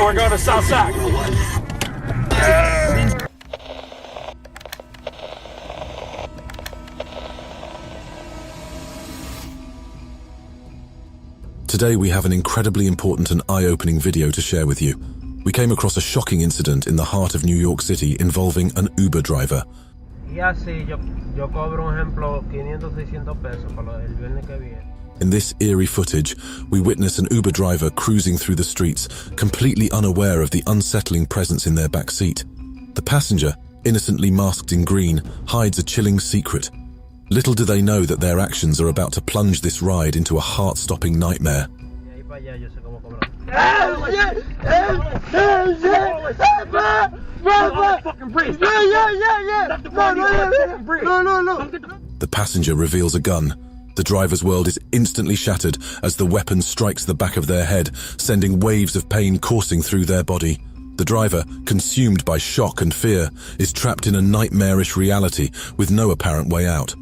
before I go to South Sac. Today we have an incredibly important and eye-opening video to share with you. We came across a shocking incident in the heart of New York City involving an Uber driver. In this eerie footage, we witness an Uber driver cruising through the streets, completely unaware of the unsettling presence in their back seat. The passenger, innocently masked in green, hides a chilling secret. Little do they know that their actions are about to plunge this ride into a heart-stopping nightmare. The passenger reveals a gun. The driver's world is instantly shattered as the weapon strikes the back of their head, sending waves of pain coursing through their body. The driver, consumed by shock and fear, is trapped in a nightmarish reality with no apparent way out.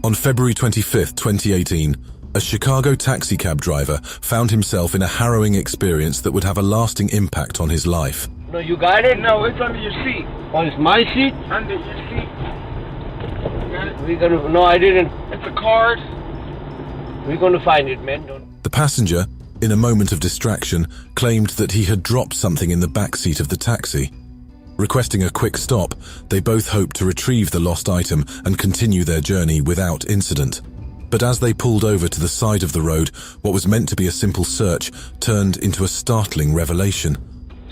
On February 25, 2018, a Chicago taxicab driver found himself in a harrowing experience that would have a lasting impact on his life. No, you got it? No, it's under your seat. Oh, it's my seat? Under your seat. We're gonna, no, I didn't. It's a card. We're gonna find it, man. The passenger, in a moment of distraction, claimed that he had dropped something in the back seat of the taxi. Requesting a quick stop, they both hoped to retrieve the lost item and continue their journey without incident. But as they pulled over to the side of the road, what was meant to be a simple search turned into a startling revelation.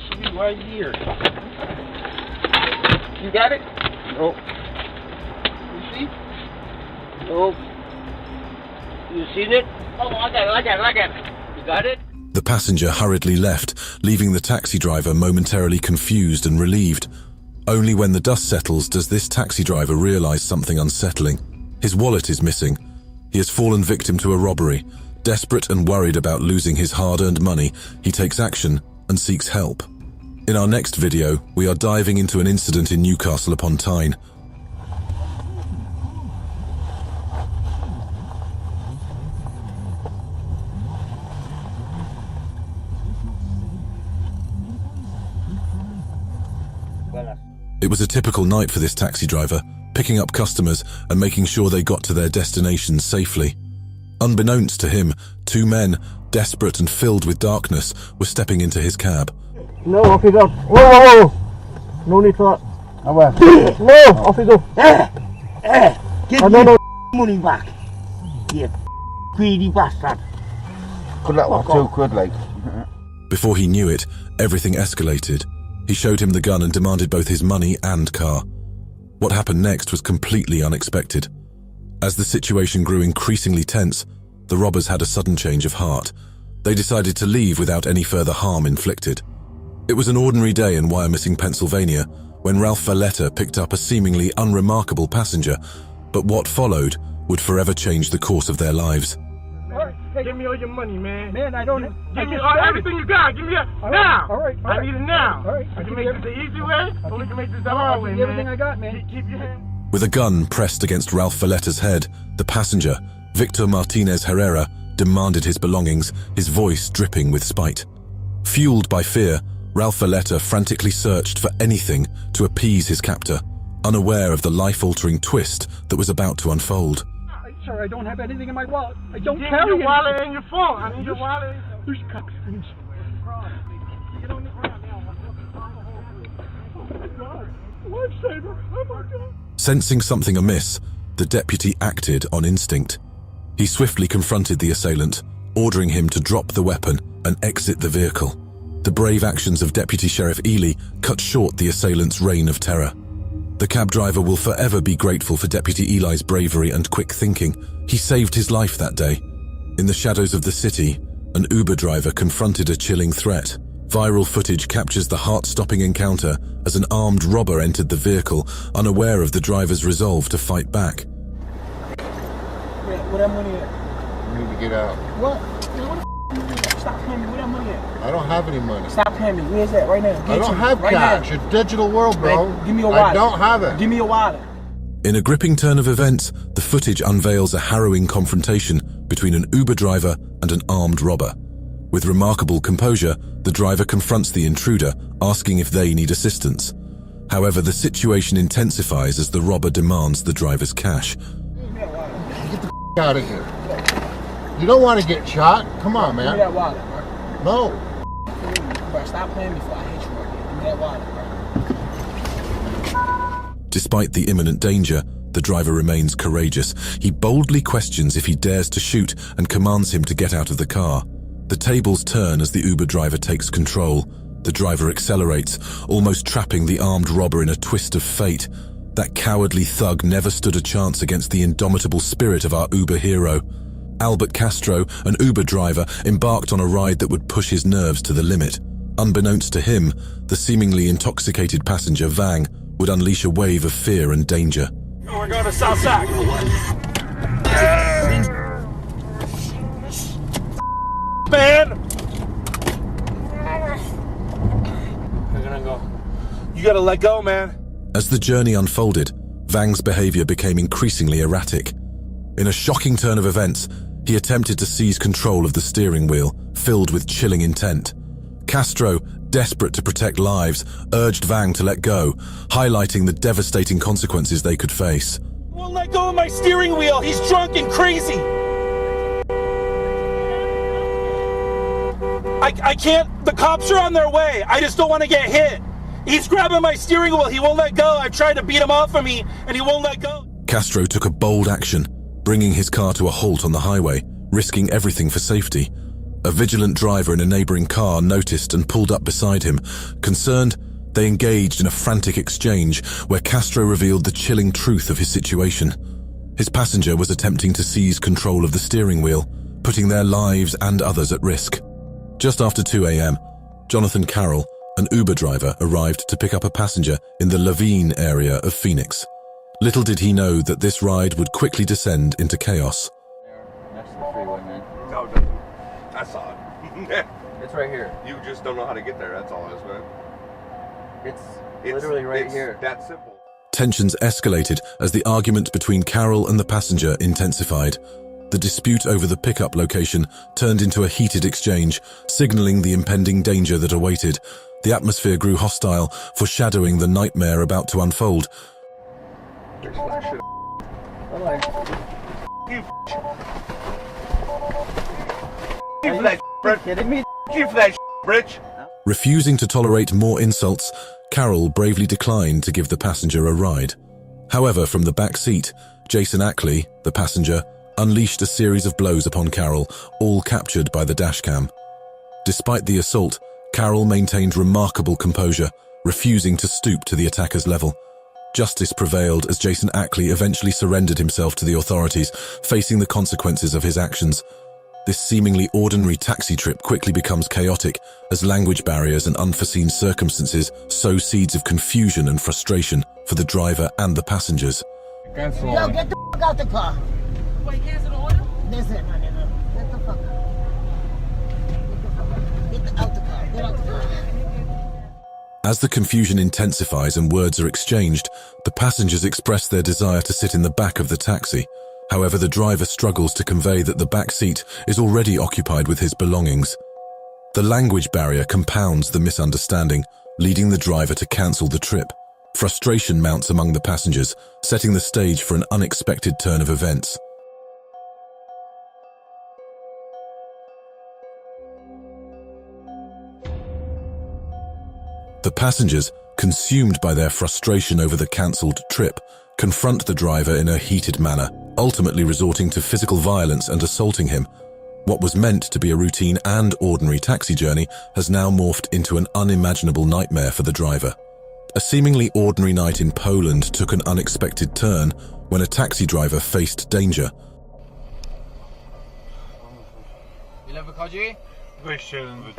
Should be right here. You got it? No. You see? No. You seen it? Oh, I got it. You got it? The passenger hurriedly left, leaving the taxi driver momentarily confused and relieved. Only when the dust settles does this taxi driver realize something unsettling. His wallet is missing. He has fallen victim to a robbery. Desperate and worried about losing his hard-earned money, he takes action and seeks help. In our next video, we are diving into an incident in Newcastle upon Tyne. It was a typical night for this taxi driver, picking up customers and making sure they got to their destination safely. Unbeknownst to him, two men, desperate and filled with darkness, were stepping into his cab. No, off you go. Whoa. No need for that. No, off you go. Give me the money back. You greedy bastard. Good luck with 2 quid, like. Before he knew it, everything escalated. He showed him the gun and demanded both his money and car. What happened next was completely unexpected. As the situation grew increasingly tense, the robbers had a sudden change of heart. They decided to leave without any further harm inflicted. It was an ordinary day in Wyomissing, Pennsylvania, when Ralph Valletta picked up a seemingly unremarkable passenger, but what followed would forever change the course of their lives. Hey, give me all your money, man. Man, I don't. Give me everything you got. Give me it now. All right. I need it now. All right. I can make this the easy way, or we can make this the hard way, man. Everything I got, man. Keep your hand. With a gun pressed against Ralph Valletta's head, the passenger, Victor Martinez Herrera, demanded his belongings, his voice dripping with spite. Fueled by fear, Ralph Valletta frantically searched for anything to appease his captor, unaware of the life-altering twist that was about to unfold. Sir, I don't have anything in my wallet. I don't Give carry me your it. wallet and your phone. I need your wallet. There's cops. Get on the ground now. Lifesaver. Oh my God. Sensing something amiss, the deputy acted on instinct. He swiftly confronted the assailant, ordering him to drop the weapon and exit the vehicle. The brave actions of Deputy Sheriff Ely cut short the assailant's reign of terror. The cab driver will forever be grateful for Deputy Eli's bravery and quick thinking. He saved his life that day. In the shadows of the city, an Uber driver confronted a chilling threat. Viral footage captures the heart-stopping encounter as an armed robber entered the vehicle, unaware of the driver's resolve to fight back. Where that money at? You need to get out. What? Man, what the f*** you stop paying me? Where that money at? I don't have any money. Stop paying me. Where's that? Right now. I don't have cash. It's a digital world, bro. Man, give me your wallet. I don't have it. Give me your wallet. In a gripping turn of events, the footage unveils a harrowing confrontation between an Uber driver and an armed robber. With remarkable composure, the driver confronts the intruder, asking if they need assistance. However, the situation intensifies as the robber demands the driver's cash. Get the out of here. You don't want to get shot. Come on, man. Give me that wallet, bro. No. Bro, stop playing before I hit you right here. Give me that wallet, bro. Despite the imminent danger, the driver remains courageous. He boldly questions if he dares to shoot and commands him to get out of the car. The tables turn as the Uber driver takes control. The driver accelerates, almost trapping the armed robber in a twist of fate. That cowardly thug never stood a chance against the indomitable spirit of our Uber hero. Albert Castro, an Uber driver, embarked on a ride that would push his nerves to the limit. Unbeknownst to him, the seemingly intoxicated passenger, Vang, would unleash a wave of fear and danger. Oh, we're going to Southside. Man! We're gonna go. You gotta let go, man. As the journey unfolded, Vang's behavior became increasingly erratic. In a shocking turn of events, he attempted to seize control of the steering wheel, filled with chilling intent. Castro, desperate to protect lives, urged Vang to let go, highlighting the devastating consequences they could face. Won't let go of my steering wheel. He's drunk and crazy. I can't. The cops are on their way. I just don't want to get hit. He's grabbing my steering wheel. He won't let go. I've tried to beat him off of me, and he won't let go. Castro took a bold action, bringing his car to a halt on the highway, risking everything for safety. A vigilant driver in a neighboring car noticed and pulled up beside him. Concerned, they engaged in a frantic exchange where Castro revealed the chilling truth of his situation. His passenger was attempting to seize control of the steering wheel, putting their lives and others at risk. Just after 2 a.m., Jonathan Carroll, an Uber driver, arrived to pick up a passenger in the Laveen area of Phoenix. Little did he know that this ride would quickly descend into chaos. Next to the freeway, man. Oh, no. I saw it. It's right here. You just don't know how to get there, that's all it is, man. It's literally right here. That simple. Tensions escalated as the argument between Carroll and the passenger intensified. The dispute over the pickup location turned into a heated exchange, signaling the impending danger that awaited. The atmosphere grew hostile, foreshadowing the nightmare about to unfold. You for that, Bridge. Kidding me? You for that, Bridge. Refusing to tolerate more insults, Carroll bravely declined to give the passenger a ride. However, from the back seat, Jason Ackley, the passenger, unleashed a series of blows upon Carroll, all captured by the dashcam. Despite the assault, Carroll maintained remarkable composure, refusing to stoop to the attacker's level. Justice prevailed as Jason Ackley eventually surrendered himself to the authorities, facing the consequences of his actions. This seemingly ordinary taxi trip quickly becomes chaotic as language barriers and unforeseen circumstances sow seeds of confusion and frustration for the driver and the passengers. Yo, get the fuck out the car. Wait, cancel the order? That's it, no. Get the fuck out. Get out the car. Get out the car. As the confusion intensifies and words are exchanged, the passengers express their desire to sit in the back of the taxi. However, the driver struggles to convey that the back seat is already occupied with his belongings. The language barrier compounds the misunderstanding, leading the driver to cancel the trip. Frustration mounts among the passengers, setting the stage for an unexpected turn of events. The passengers, consumed by their frustration over the cancelled trip, confront the driver in a heated manner, ultimately resorting to physical violence and assaulting him. What was meant to be a routine and ordinary taxi journey has now morphed into an unimaginable nightmare for the driver. A seemingly ordinary night in Poland took an unexpected turn when a taxi driver faced danger. Ile wychodzi? 207.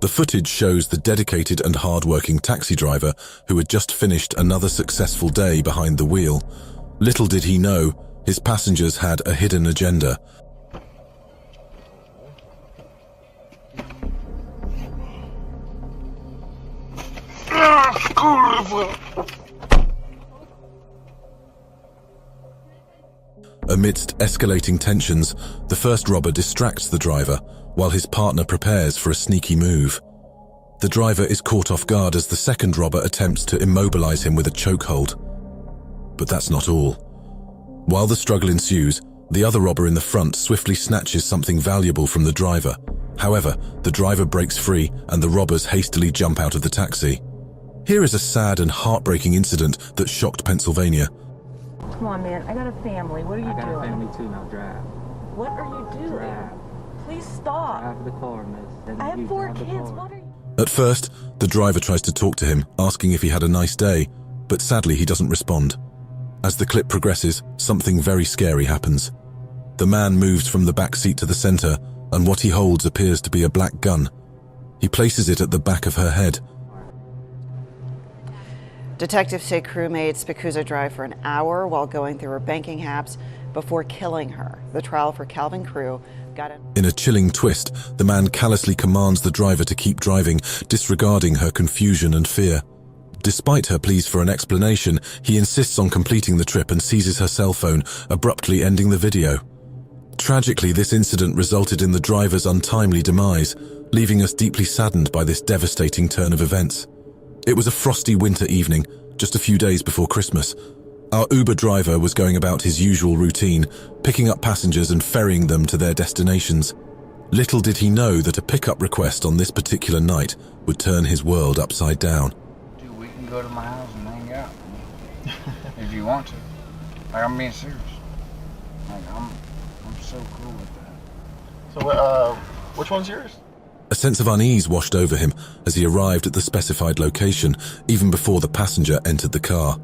The footage shows the dedicated and hard-working taxi driver who had just finished another successful day behind the wheel. Little did he know, his passengers had a hidden agenda. Amidst escalating tensions, the first robber distracts the driver while his partner prepares for a sneaky move. The driver is caught off guard as the second robber attempts to immobilize him with a chokehold. But that's not all. While the struggle ensues, the other robber in the front swiftly snatches something valuable from the driver. However, the driver breaks free and the robbers hastily jump out of the taxi. Here is a sad and heartbreaking incident that shocked Pennsylvania. Come on, man. I got a family. What are you doing? I got a family too, now drive. What are you doing? Drive. Please stop. Drive the car, miss. I have 4 kids. What are you... At first, the driver tries to talk to him, asking if he had a nice day, but sadly he doesn't respond. As the clip progresses, something very scary happens. The man moves from the back seat to the center, and what he holds appears to be a black gun. He places it at the back of her head. Detectives say crewmates Spikuza drive for an hour while going through her banking apps before killing her. The trial for Calvin Crew got in. In a chilling twist, the man callously commands the driver to keep driving, disregarding her confusion and fear. Despite her pleas for an explanation, he insists on completing the trip and seizes her cell phone, abruptly ending the video. Tragically, this incident resulted in the driver's untimely demise, leaving us deeply saddened by this devastating turn of events. It was a frosty winter evening, just a few days before Christmas. Our Uber driver was going about his usual routine, picking up passengers and ferrying them to their destinations. Little did he know that a pickup request on this particular night would turn his world upside down. Dude, we can go to my house and hang out if you want to. Like, I'm being serious. Like, I'm so cool with that. So, which one's yours? A sense of unease washed over him as he arrived at the specified location, even before the passenger entered the car.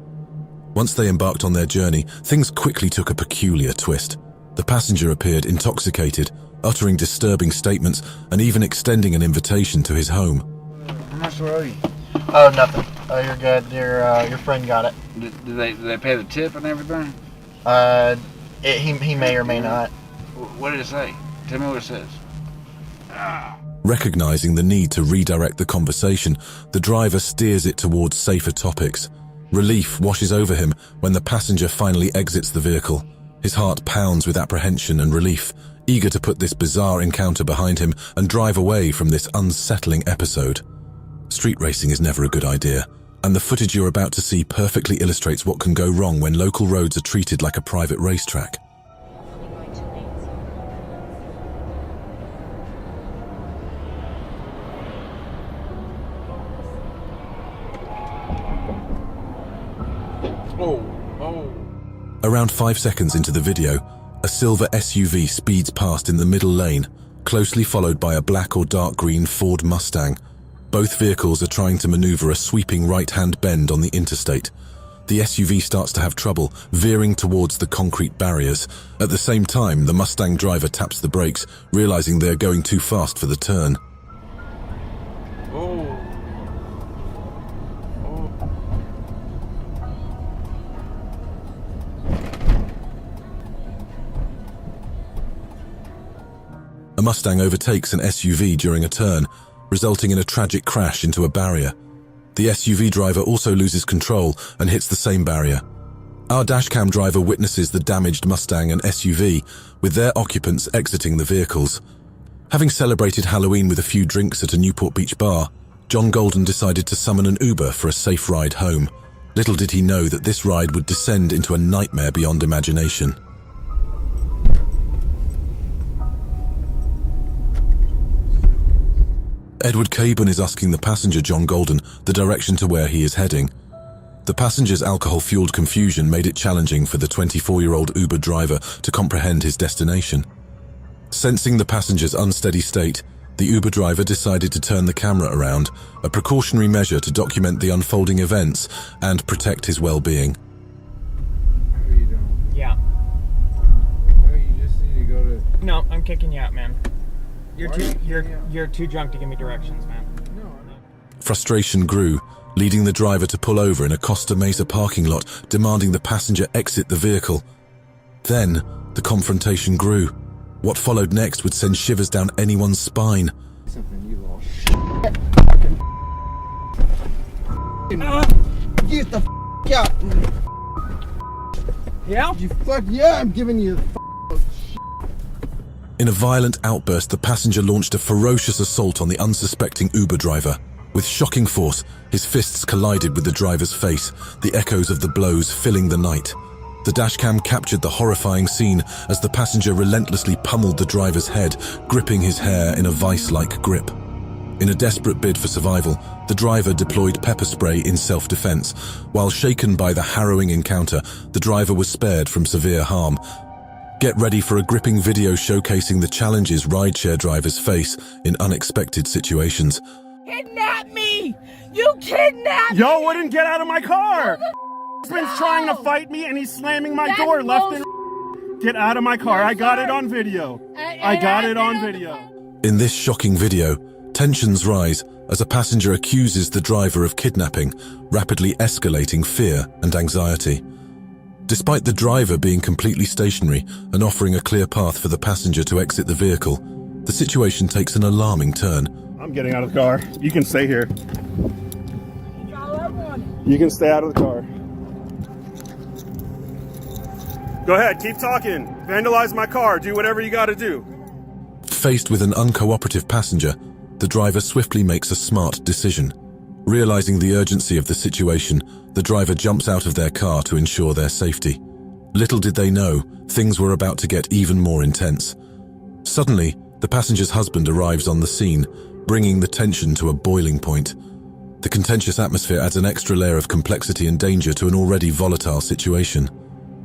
Once they embarked on their journey, things quickly took a peculiar twist. The passenger appeared intoxicated, uttering disturbing statements and even extending an invitation to his home. How much do I owe you? Oh, nothing. Oh, you're good. Your friend got it. Do they pay the tip and everything? He may or may not. What did it say? Tell me what it says. Recognizing the need to redirect the conversation, the driver steers it towards safer topics. Relief washes over him when the passenger finally exits the vehicle. His heart pounds with apprehension and relief, eager to put this bizarre encounter behind him and drive away from this unsettling episode. Street racing is never a good idea, and the footage you're about to see perfectly illustrates what can go wrong when local roads are treated like a private racetrack. Around 5 seconds into the video, a silver SUV speeds past in the middle lane, closely followed by a black or dark green Ford Mustang. Both vehicles are trying to maneuver a sweeping right-hand bend on the interstate. The SUV starts to have trouble, veering towards the concrete barriers. At the same time, the Mustang driver taps the brakes, realizing they're going too fast for the turn. A Mustang overtakes an SUV during a turn, resulting in a tragic crash into a barrier. The SUV driver also loses control and hits the same barrier. Our dashcam driver witnesses the damaged Mustang and SUV, with their occupants exiting the vehicles. Having celebrated Halloween with a few drinks at a Newport Beach bar, John Golden decided to summon an Uber for a safe ride home. Little did he know that this ride would descend into a nightmare beyond imagination. Edward Caban is asking the passenger, John Golden, the direction to where he is heading. The passenger's alcohol-fueled confusion made it challenging for the 24-year-old Uber driver to comprehend his destination. Sensing the passenger's unsteady state, the Uber driver decided to turn the camera around, a precautionary measure to document the unfolding events and protect his well-being. How are you doing? Yeah. Well, you just need to go to... No, I'm kicking you out, man. You're too drunk to give me directions, man. No, I'm not. Frustration grew, leading the driver to pull over in a Costa Mesa parking lot, demanding the passenger exit the vehicle. Then, the confrontation grew. What followed next would send shivers down anyone's spine. Something you lost. Get the out. Yeah? You fuck yeah, I'm giving you In a violent outburst, the passenger launched a ferocious assault on the unsuspecting Uber driver. With shocking force, his fists collided with the driver's face, the echoes of the blows filling the night. The dashcam captured the horrifying scene as the passenger relentlessly pummeled the driver's head, gripping his hair in a vice-like grip. In a desperate bid for survival, the driver deployed pepper spray in self-defense. While shaken by the harrowing encounter, the driver was spared from severe harm. Get ready for a gripping video showcasing the challenges rideshare drivers face in unexpected situations. Kidnap me! You kidnapped me! Yo wouldn't get out of my car! Husband's trying to fight me and he's slamming my door left and Get out of my car. I got it on video. I got it on video. In this shocking video, tensions rise as a passenger accuses the driver of kidnapping, rapidly escalating fear and anxiety. Despite the driver being completely stationary and offering a clear path for the passenger to exit the vehicle, the situation takes an alarming turn. I'm getting out of the car. You can stay here. You can stay out of the car. Go ahead, keep talking. Vandalize my car. Do whatever you gotta do. Faced with an uncooperative passenger, the driver swiftly makes a smart decision. Realizing the urgency of the situation, the driver jumps out of their car to ensure their safety. Little did they know, things were about to get even more intense. Suddenly, the passenger's husband arrives on the scene, bringing the tension to a boiling point. The contentious atmosphere adds an extra layer of complexity and danger to an already volatile situation.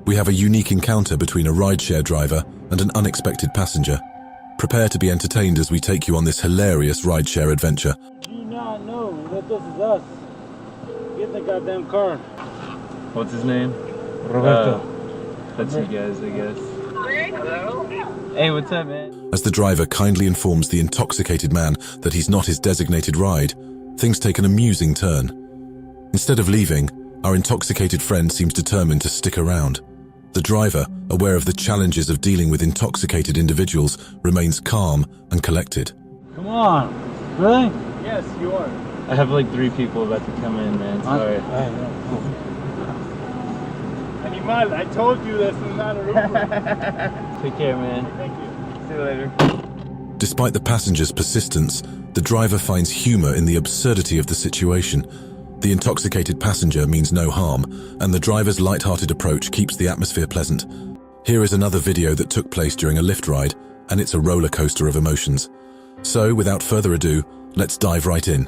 We have a unique encounter between a rideshare driver and an unexpected passenger. Prepare to be entertained as we take you on this hilarious rideshare adventure. Do you not know that this is us? Get in the goddamn car. What's his name? Roberto. That's you guys, I guess. Hello? Hey, what's up, man? As the driver kindly informs the intoxicated man that he's not his designated ride, things take an amusing turn. Instead of leaving, our intoxicated friend seems determined to stick around. The driver, aware of the challenges of dealing with intoxicated individuals, remains calm and collected. Come on. Really? Yes, you are. I have like 3 people about to come in, man. Sorry. Animal, I told you this is not a Uber. Take care, man. Thank you. See you later. Despite the passenger's persistence, the driver finds humor in the absurdity of the situation. The intoxicated passenger means no harm, and the driver's light-hearted approach keeps the atmosphere pleasant. Here is another video that took place during a lift ride, and it's a roller coaster of emotions. So, without further ado, let's dive right in.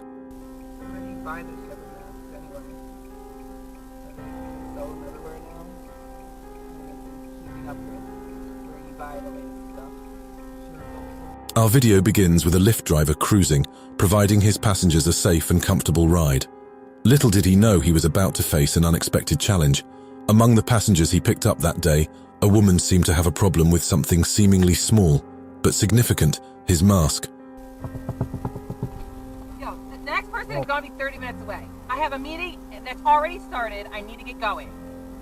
Our video begins with a Lyft driver cruising, providing his passengers a safe and comfortable ride. Little did he know he was about to face an unexpected challenge. Among the passengers he picked up that day, a woman seemed to have a problem with something seemingly small, but significant, his mask. Yo, the next person is gonna be 30 minutes away. I have a meeting that's already started. I need to get going.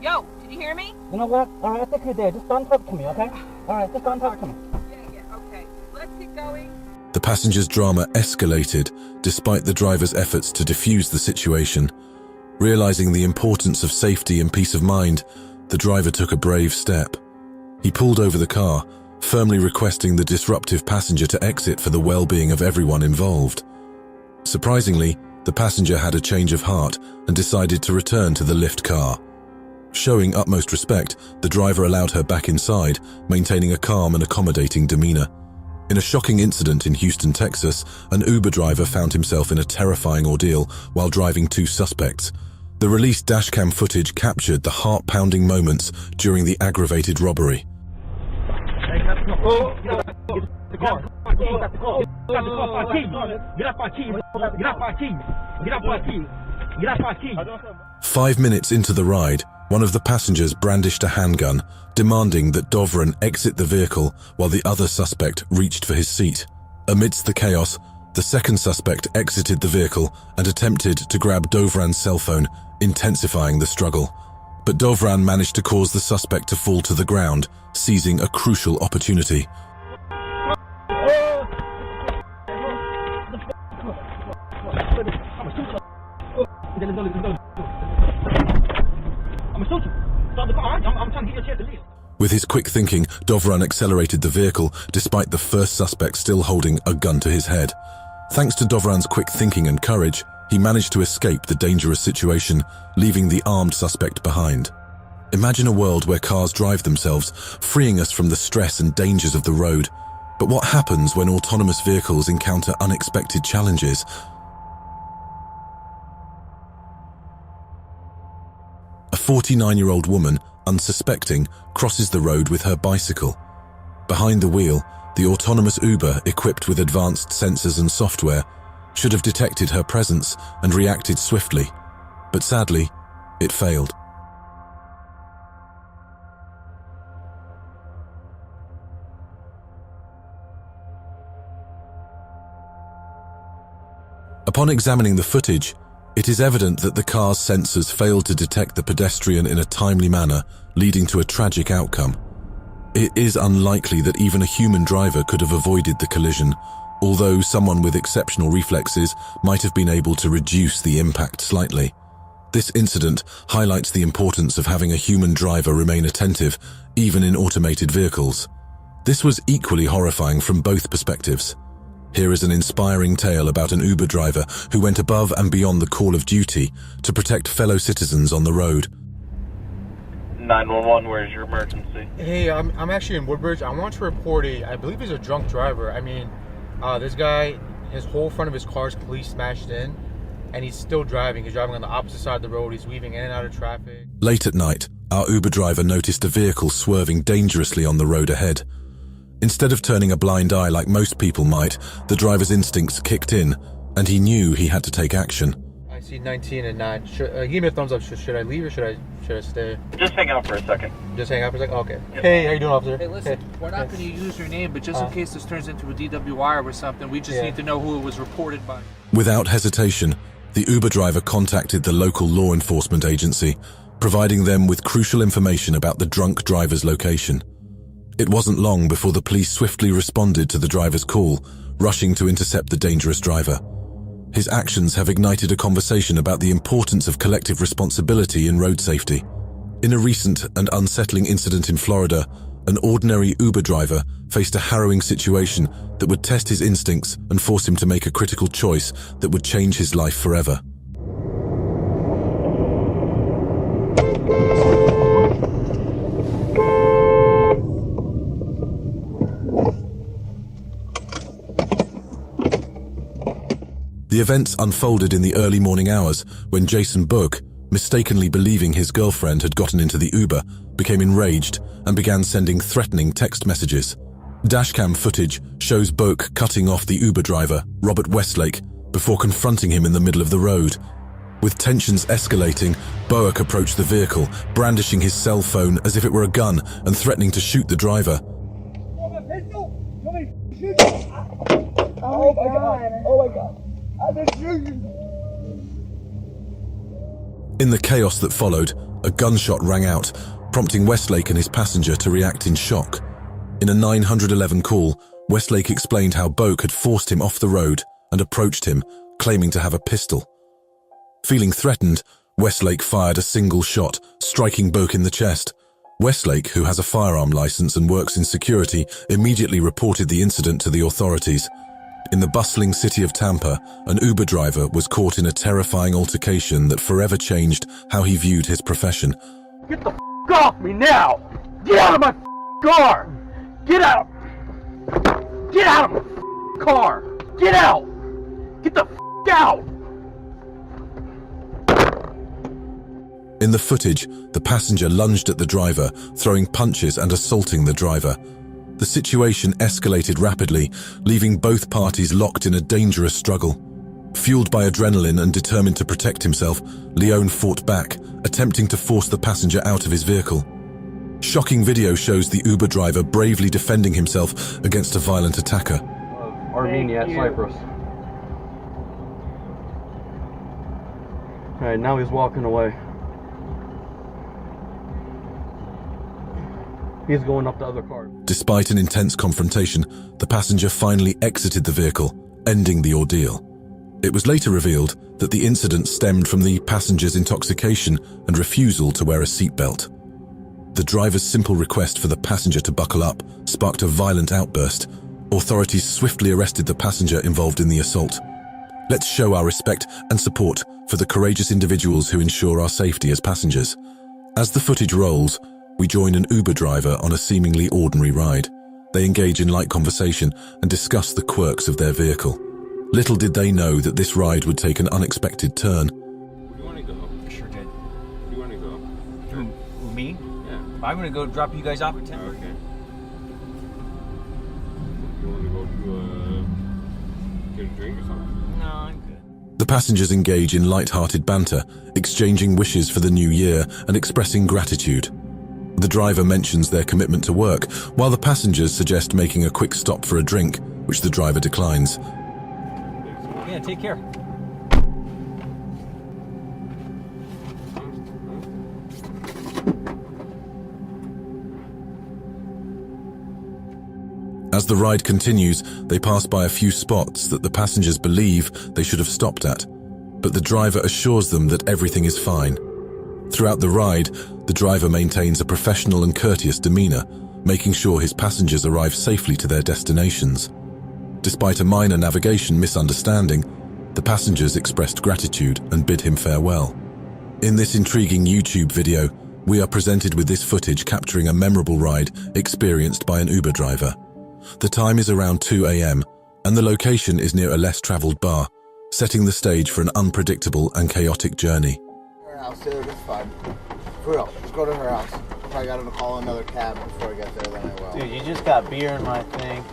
Yo, did you hear me? You know what? Alright, I think you're there. Just don't talk to me, okay? Alright, just don't talk to me. Yeah, okay. Let's get going. The passengers' drama escalated despite the driver's efforts to defuse the situation. Realizing the importance of safety and peace of mind, the driver took a brave step. He pulled over the car, firmly requesting the disruptive passenger to exit for the well-being of everyone involved. Surprisingly, the passenger had a change of heart and decided to return to the Lyft car. Showing utmost respect, the driver allowed her back inside, maintaining a calm and accommodating demeanor. In a shocking incident in Houston, Texas, an Uber driver found himself in a terrifying ordeal while driving 2 suspects. The released dashcam footage captured the heart-pounding moments during the aggravated robbery. 5 minutes into the ride, one of the passengers brandished a handgun, demanding that Dovran exit the vehicle while the other suspect reached for his seat. Amidst the chaos, the second suspect exited the vehicle and attempted to grab Dovran's cell phone, intensifying the struggle. But Dovran managed to cause the suspect to fall to the ground, seizing a crucial opportunity. I'm gonna shoot you. Stop the car. I'm trying to get your shit. With his quick thinking, Dovran accelerated the vehicle despite the first suspect still holding a gun to his head. Thanks to Dovran's quick thinking and courage, he managed to escape the dangerous situation, leaving the armed suspect behind. Imagine a world where cars drive themselves, freeing us from the stress and dangers of the road. But what happens when autonomous vehicles encounter unexpected challenges? A 49-year-old woman, unsuspecting, crosses the road with her bicycle. Behind the wheel, the autonomous Uber, equipped with advanced sensors and software, should have detected her presence and reacted swiftly. But sadly, it failed. Upon examining the footage, it is evident that the car's sensors failed to detect the pedestrian in a timely manner, leading to a tragic outcome. It is unlikely that even a human driver could have avoided the collision, although someone with exceptional reflexes might have been able to reduce the impact slightly. This incident highlights the importance of having a human driver remain attentive, even in automated vehicles. This was equally horrifying from both perspectives. Here is an inspiring tale about an Uber driver who went above and beyond the call of duty to protect fellow citizens on the road. 911, where's your emergency? Hey, I'm actually in Woodbridge. I want to report I believe he's a drunk driver. I mean, this guy, his whole front of his car is completely smashed in, and he's still driving. He's driving on the opposite side of the road. He's weaving in and out of traffic. Late at night, our Uber driver noticed a vehicle swerving dangerously on the road ahead. Instead of turning a blind eye like most people might, the driver's instincts kicked in, and he knew he had to take action. I see 19 and 9. Give me a thumbs up. Should I leave or should I stay? Just hang out for a second. Just hang out for a second? Okay. Yep. Hey, how you doing, officer? Hey, listen, we're not going to use your name, but just in case this turns into a DWI or something, we just need to know who it was reported by. Without hesitation, the Uber driver contacted the local law enforcement agency, providing them with crucial information about the drunk driver's location. It wasn't long before the police swiftly responded to the driver's call, rushing to intercept the dangerous driver. His actions have ignited a conversation about the importance of collective responsibility in road safety. In a recent and unsettling incident in Florida, an ordinary Uber driver faced a harrowing situation that would test his instincts and force him to make a critical choice that would change his life forever. The events unfolded in the early morning hours when Jason Book, mistakenly believing his girlfriend had gotten into the Uber, became enraged and began sending threatening text messages. Dashcam footage shows Boak cutting off the Uber driver, Robert Westlake, before confronting him in the middle of the road. With tensions escalating, Boak approached the vehicle, brandishing his cell phone as if it were a gun and threatening to shoot the driver. Oh my God. Oh my God. In the chaos that followed, a gunshot rang out, prompting Westlake and his passenger to react in shock. In a 911 call, Westlake explained how Boak had forced him off the road and approached him, claiming to have a pistol. Feeling threatened, Westlake fired a single shot, striking Boak in the chest. Westlake, who has a firearm license and works in security, immediately reported the incident to the authorities. In the bustling city of Tampa, an Uber driver was caught in a terrifying altercation that forever changed how he viewed his profession. Get the off me now! Get out of my car! Get out! Get out of my car! Get out! Get the out! In the footage, the passenger lunged at the driver, throwing punches and assaulting the driver. The situation escalated rapidly, leaving both parties locked in a dangerous struggle. Fueled by adrenaline and determined to protect himself, Leone fought back, attempting to force the passenger out of his vehicle. Shocking video shows the Uber driver bravely defending himself against a violent attacker. Armenia, Cyprus. Alright, now he's walking away. He's going up the other car. Despite an intense confrontation, the passenger finally exited the vehicle, ending the ordeal. It was later revealed that the incident stemmed from the passenger's intoxication and refusal to wear a seatbelt. The driver's simple request for the passenger to buckle up sparked a violent outburst. Authorities swiftly arrested the passenger involved in the assault. Let's show our respect and support for the courageous individuals who ensure our safety as passengers. As the footage rolls, we join an Uber driver on a seemingly ordinary ride. They engage in light conversation and discuss the quirks of their vehicle. Little did they know that this ride would take an unexpected turn. Where do you want to go? I sure did. Where do you want to go? Who, me? Yeah. I'm gonna go drop you guys off at 10. Okay. You want to go get a drink or something? No, I'm good. The passengers engage in light-hearted banter, exchanging wishes for the new year and expressing gratitude. The driver mentions their commitment to work, while the passengers suggest making a quick stop for a drink, which the driver declines. Yeah, take care. As the ride continues, they pass by a few spots that the passengers believe they should have stopped at, but the driver assures them that everything is fine. Throughout the ride, the driver maintains a professional and courteous demeanor, making sure his passengers arrive safely to their destinations. Despite a minor navigation misunderstanding, the passengers expressed gratitude and bid him farewell. In this intriguing YouTube video, we are presented with this footage capturing a memorable ride experienced by an Uber driver. The time is around 2 a.m., and the location is near a less-traveled bar, setting the stage for an unpredictable and chaotic journey. Her house, dude, it's fine. For real, just go to her house. Probably got to call another cab before I get there, then I will. Dude, you just got beer in my thing.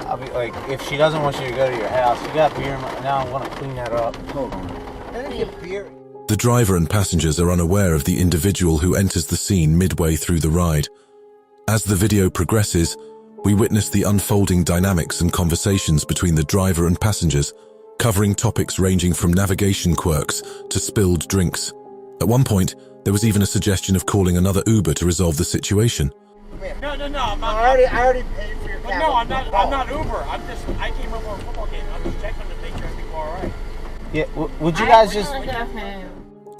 I'll be like, if she doesn't want you to go to your house, you got beer in my... Now I want to clean that up. Hold on. I didn't get beer. The driver and passengers are unaware of the individual who enters the scene midway through the ride. As the video progresses, we witness the unfolding dynamics and conversations between the driver and passengers, covering topics ranging from navigation quirks to spilled drinks. At one point, there was even a suggestion of calling another Uber to resolve the situation. No, I'm not. I already paid for your cab. No, I'm not Uber. I came over for a football game. I'm just checking to make sure everything's all right. Yeah, would you guys just...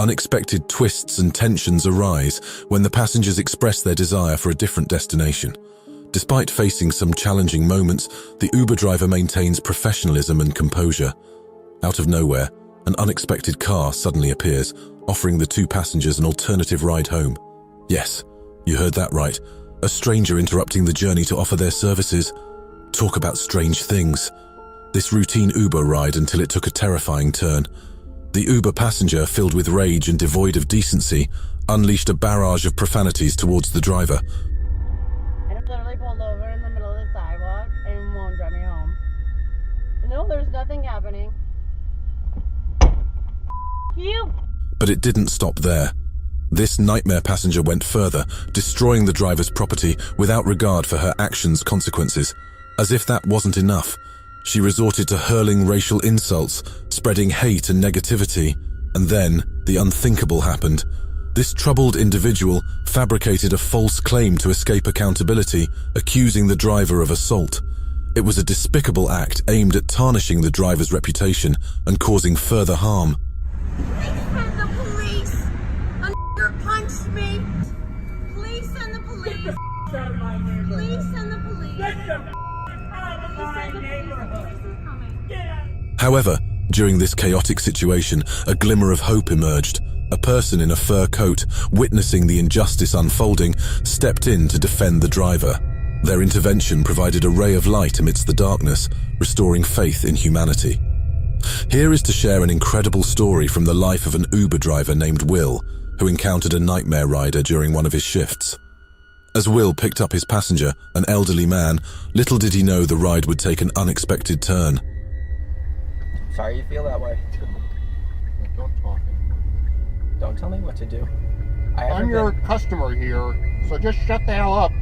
Unexpected twists and tensions arise when the passengers express their desire for a different destination. Despite facing some challenging moments, the Uber driver maintains professionalism and composure. Out of nowhere, an unexpected car suddenly appears, offering the two passengers an alternative ride home. Yes, you heard that right. A stranger interrupting the journey to offer their services. Talk about strange things. This routine Uber ride until it took a terrifying turn. The Uber passenger, filled with rage and devoid of decency, unleashed a barrage of profanities towards the driver. And it literally pulled over in the middle of the sidewalk and won't drive me home. No, there's nothing happening. You! But it didn't stop there. This nightmare passenger went further, destroying the driver's property without regard for her actions' consequences. As if that wasn't enough, she resorted to hurling racial insults, spreading hate and negativity, and then the unthinkable happened. This troubled individual fabricated a false claim to escape accountability, accusing the driver of assault. It was a despicable act aimed at tarnishing the driver's reputation and causing further harm. Send the police! A nigger punched me! Please send the police! Get the out of my neighborhood! Please send the police! Get the out of my neighborhood! However, during this chaotic situation, a glimmer of hope emerged. A person in a fur coat, witnessing the injustice unfolding, stepped in to defend the driver. Their intervention provided a ray of light amidst the darkness, restoring faith in humanity. Here is to share an incredible story from the life of an Uber driver named Will, who encountered a nightmare rider during one of his shifts. As Will picked up his passenger, an elderly man, little did he know the ride would take an unexpected turn. Sorry you feel that way. Don't talk anymore. Don't tell me what to do. I'm your customer here, so just shut the hell up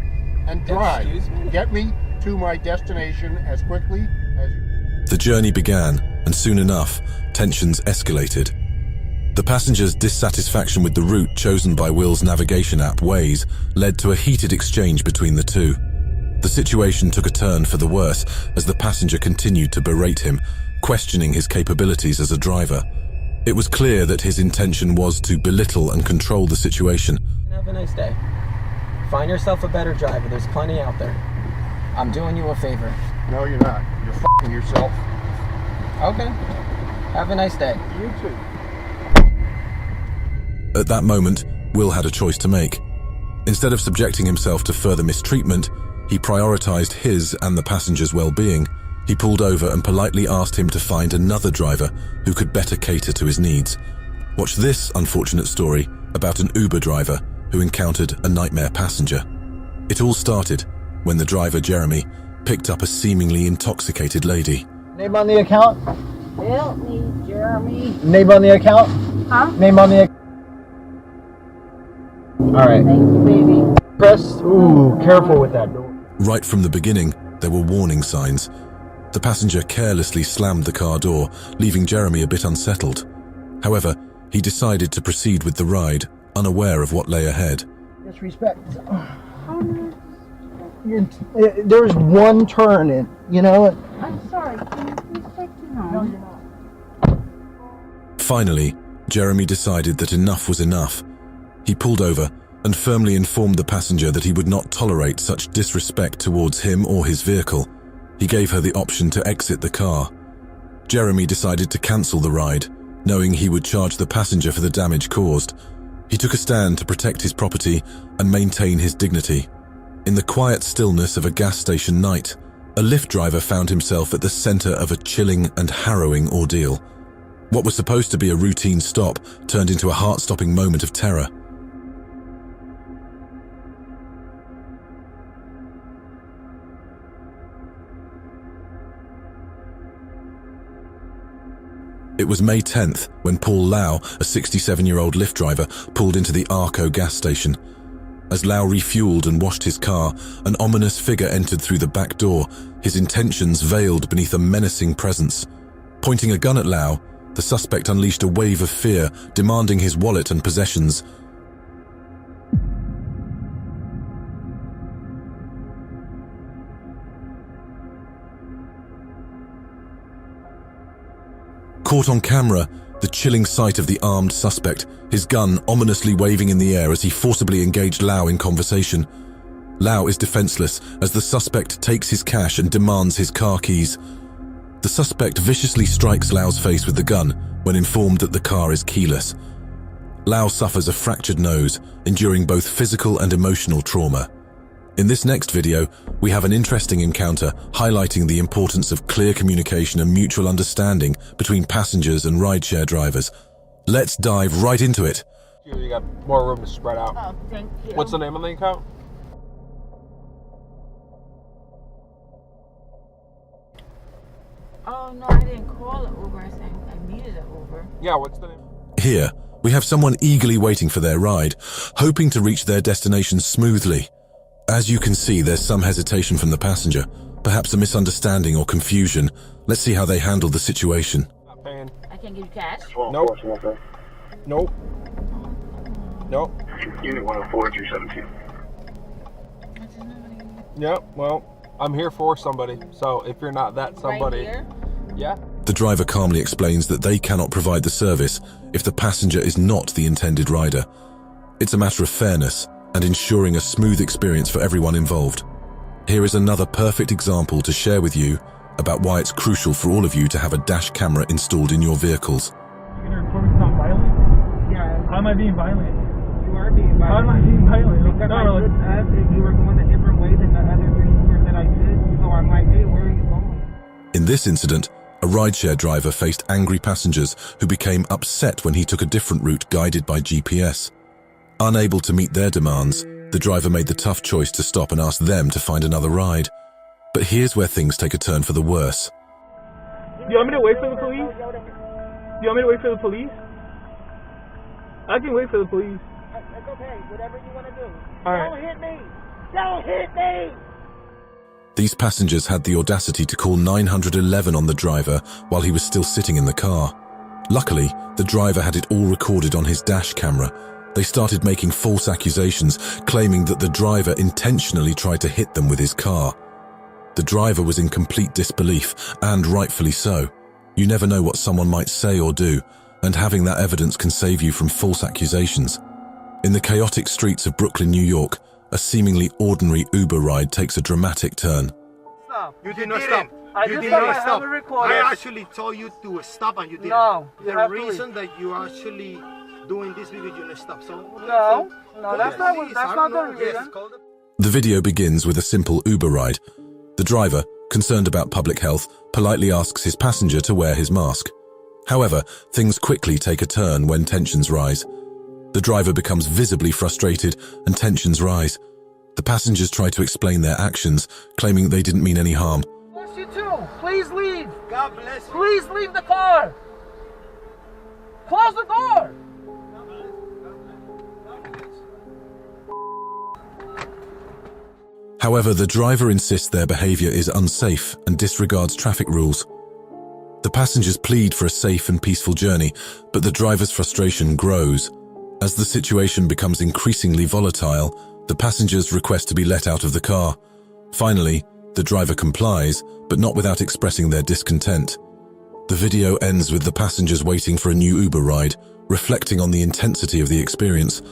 and drive. Excuse me? Get me to my destination as quickly as you... The journey began, and soon enough, tensions escalated. The passengers' dissatisfaction with the route chosen by Will's navigation app, Waze, led to a heated exchange between the two. The situation took a turn for the worse as the passenger continued to berate him, questioning his capabilities as a driver. It was clear that his intention was to belittle and control the situation. Have a nice day. Find yourself a better driver. There's plenty out there. I'm doing you a favor. No, you're not. You're f***ing yourself. Okay. Have a nice day. You too. At that moment, Will had a choice to make. Instead of subjecting himself to further mistreatment, he prioritized his and the passenger's well-being. He pulled over and politely asked him to find another driver who could better cater to his needs. Watch this unfortunate story about an Uber driver who encountered a nightmare passenger. It all started when the driver, Jeremy, picked up a seemingly intoxicated lady. Name on the account? Help me, Jeremy. Name on the account? Huh? Name on the account? Alright. Thank you, baby. Press. Ooh, careful with that door. Right from the beginning, there were warning signs. The passenger carelessly slammed the car door, leaving Jeremy a bit unsettled. However, he decided to proceed with the ride, unaware of what lay ahead. Disrespect. There's one turn in, you know? I'm sorry. Can you please take me home? No, you're not. Finally, Jeremy decided that enough was enough. He pulled over and firmly informed the passenger that he would not tolerate such disrespect towards him or his vehicle. He gave her the option to exit the car. Jeremy decided to cancel the ride, knowing he would charge the passenger for the damage caused. He took a stand to protect his property and maintain his dignity. In the quiet stillness of a gas station night, a Lyft driver found himself at the center of a chilling and harrowing ordeal. What was supposed to be a routine stop turned into a heart-stopping moment of terror. It was May 10th when Paul Lau, a 67-year-old Lyft driver, pulled into the Arco gas station. As Lau refueled and washed his car, an ominous figure entered through the back door, his intentions veiled beneath a menacing presence. Pointing a gun at Lau, the suspect unleashed a wave of fear, demanding his wallet and possessions. Caught on camera, the chilling sight of the armed suspect, his gun ominously waving in the air as he forcibly engaged Lau in conversation. Lau is defenseless as the suspect takes his cash and demands his car keys. The suspect viciously strikes Lau's face with the gun when informed that the car is keyless. Lau suffers a fractured nose, enduring both physical and emotional trauma. In this next video, we have an interesting encounter highlighting the importance of clear communication and mutual understanding between passengers and rideshare drivers. Let's dive right into it. You got more room to spread out. Oh, thank you. What's the name of the account? Oh, no, I didn't call it Uber. I said I needed an Uber. Yeah, what's the name? Here, we have someone eagerly waiting for their ride, hoping to reach their destination smoothly. As you can see, there's some hesitation from the passenger, perhaps a misunderstanding or confusion. Let's see how they handle the situation. Not paying. I can't give you cash? Nope. Nope. Nope. Unit 104 317. Yep, well, I'm here for somebody, so if you're not that somebody... Right here? Yeah. The driver calmly explains that they cannot provide the service if the passenger is not the intended rider. It's a matter of fairness and ensuring a smooth experience for everyone involved. Here is another perfect example to share with you about why it's crucial for all of you to have a dash camera installed in your vehicles. You're gonna report me because I'm violent? Yeah. How am I being violent? You are being violent. How am I being violent? Because I should have if you were going a different way than the other three Ubers that I did. So I'm like, hey, where are you going? In this incident, a rideshare driver faced angry passengers who became upset when he took a different route guided by GPS. Unable to meet their demands, the driver made the tough choice to stop and ask them to find another ride. But here's where things take a turn for the worse. Do you want me to wait for the police? Do you want me to wait for the police? I can wait for the police. It's okay. Whatever you want to do. All right. Don't hit me. Don't hit me. These passengers had the audacity to call 911 on the driver while he was still sitting in the car. Luckily, the driver had it all recorded on his dash camera. They started making false accusations, claiming that the driver intentionally tried to hit them with his car. The driver was in complete disbelief, and rightfully so. You never know what someone might say or do, and having that evidence can save you from false accusations. In the chaotic streets of Brooklyn, New York, a seemingly ordinary Uber ride takes a dramatic turn. Stop. You did not stop. I You just did have not my stop. helmet recorded. I actually told you to stop and you didn't. No, you The have to reason that you actually doing this because you didn't stop. So No, that's not the reason. The video begins with a simple Uber ride. The driver, concerned about public health, politely asks his passenger to wear his mask. However, things quickly take a turn when tensions rise. The driver becomes visibly frustrated and tensions rise. The passengers try to explain their actions, claiming they didn't mean any harm. Bless you too. Please leave. God bless you. Please leave the car. Close the door. However, the driver insists their behavior is unsafe and disregards traffic rules. The passengers plead for a safe and peaceful journey, but the driver's frustration grows. As the situation becomes increasingly volatile, the passengers request to be let out of the car. Finally, the driver complies, but not without expressing their discontent. The video ends with the passengers waiting for a new Uber ride, reflecting on the intensity of the experience